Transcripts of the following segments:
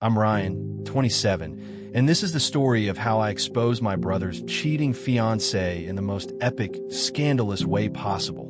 I'm Ryan, 27, and this is the story of how I exposed my brother's cheating fiancée in the most epic, scandalous way possible,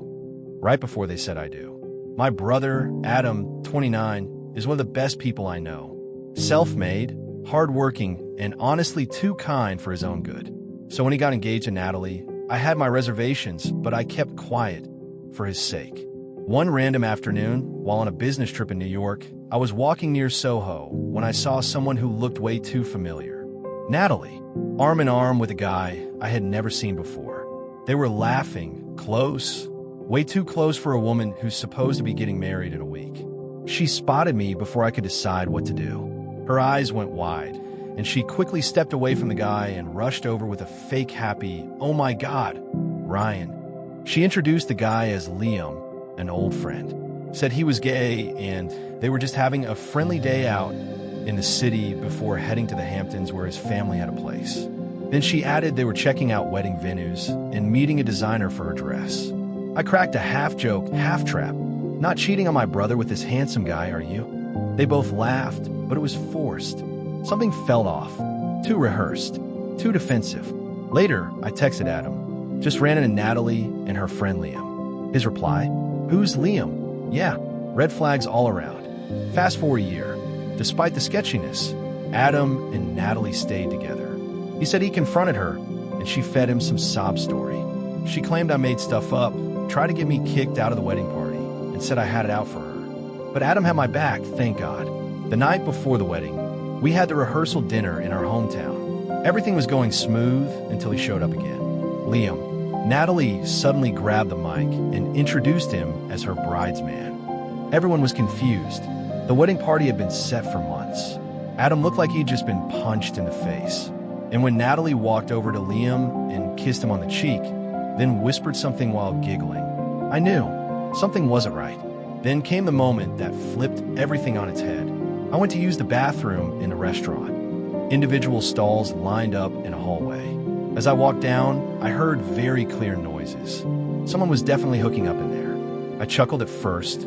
right before they said I do. My brother, Adam, 29, is one of the best people I know. Self-made, hardworking, and honestly too kind for his own good. So when he got engaged to Natalie, I had my reservations, but I kept quiet for his sake. One random afternoon, while on a business trip in New York, I was walking near Soho when I saw someone who looked way too familiar. Natalie, arm in arm with a guy I had never seen before. They were laughing, close, way too close for a woman who's supposed to be getting married in a week. She spotted me before I could decide what to do. Her eyes went wide, and she quickly stepped away from the guy and rushed over with a fake happy, "Oh my God, Ryan." She introduced the guy as Liam, an old friend, said he was gay and they were just having a friendly day out in the city before heading to the Hamptons where his family had a place. Then she added they were checking out wedding venues and meeting a designer for her dress. I cracked a half-joke, half-trap. "Not cheating on my brother with this handsome guy, are you?" They both laughed, but it was forced. Something felt off. Too rehearsed. Too defensive. Later, I texted Adam. Just ran into Natalie and her friend Liam. His reply, "Who's Liam?" "Yeah, red flags all around." Fast forward a year. Despite the sketchiness, Adam and Natalie stayed together. He said he confronted her, and she fed him some sob story. She claimed I made stuff up, tried to get me kicked out of the wedding party, and said I had it out for her. But Adam had my back, thank God. The night before the wedding, we had the rehearsal dinner in our hometown. Everything was going smooth until he showed up again. Liam. Natalie suddenly grabbed the mic and introduced him as her bridesman. Everyone was confused. The wedding party had been set for months. Adam looked like he'd just been punched in the face. And when Natalie walked over to Liam and kissed him on the cheek, then whispered something while giggling, I knew something wasn't right. Then came the moment that flipped everything on its head. I went to use the bathroom in the restaurant. Individual stalls lined up in a hallway. As I walked down, I heard very clear noises. Someone was definitely hooking up in there. I chuckled at first,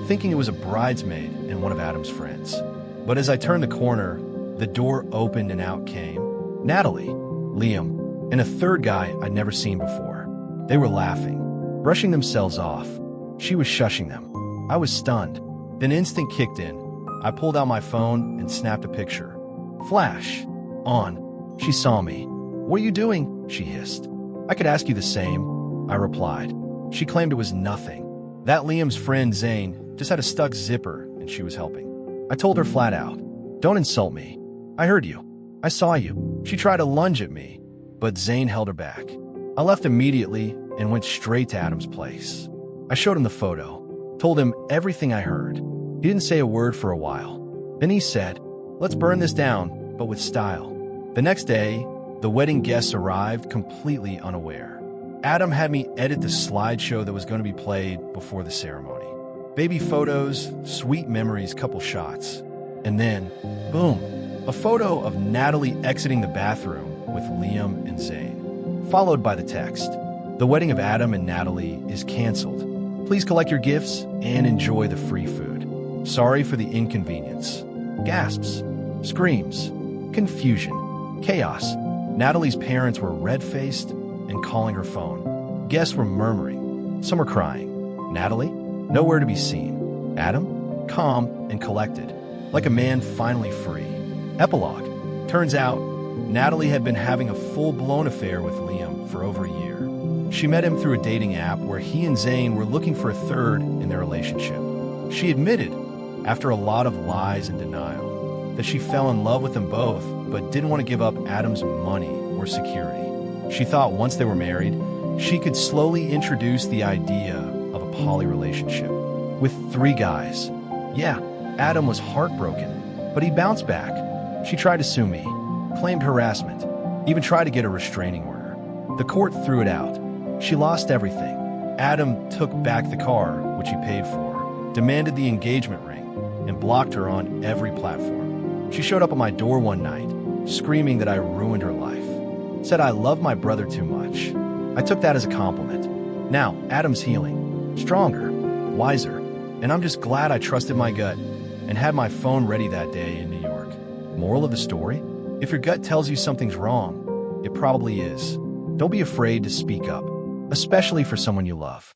thinking it was a bridesmaid and one of Adam's friends. But as I turned the corner, the door opened and out came Natalie, Liam, and a third guy I'd never seen before. They were laughing, brushing themselves off. She was shushing them. I was stunned. Then instinct kicked in. I pulled out my phone and snapped a picture. Flash. On. She saw me. "What are you doing?" she hissed. "I could ask you the same," I replied. She claimed it was nothing. That Liam's friend Zane just had a stuck zipper and she was helping. I told her flat out, "Don't insult me. I heard you. I saw you." She tried to lunge at me, but Zane held her back. I left immediately and went straight to Adam's place. I showed him the photo, told him everything I heard. He didn't say a word for a while. Then he said, "Let's burn this down, but with style." The next day, the wedding guests arrived completely unaware. Adam had me edit the slideshow that was going to be played before the ceremony. Baby photos, sweet memories, couple shots. And then, boom, a photo of Natalie exiting the bathroom with Liam and Zane, followed by the text, "The wedding of Adam and Natalie is canceled. Please collect your gifts and enjoy the free food. Sorry for the inconvenience." Gasps, screams, confusion, chaos. Natalie's parents were red-faced and calling her phone. Guests were murmuring. Some were crying. Natalie? Nowhere to be seen. Adam? Calm and collected, like a man finally free. Epilogue. Turns out, Natalie had been having a full-blown affair with Liam for over a year. She met him through a dating app where he and Zane were looking for a third in their relationship. She admitted, after a lot of lies and denial, that she fell in love with them both but didn't want to give up Adam's money or security. She thought once they were married, she could slowly introduce the idea of a poly relationship with 3 guys. Yeah, Adam was heartbroken, but he bounced back. She tried to sue me, claimed harassment, even tried to get a restraining order. The court threw it out. She lost everything. Adam took back the car, which he paid for, demanded the engagement ring, and blocked her on every platform. She showed up at my door one night, screaming that I ruined her life. Said I loved my brother too much. I took that as a compliment. Now, Adam's healing, stronger, wiser, and I'm just glad I trusted my gut and had my phone ready that day in New York. Moral of the story? If your gut tells you something's wrong, it probably is. Don't be afraid to speak up, especially for someone you love.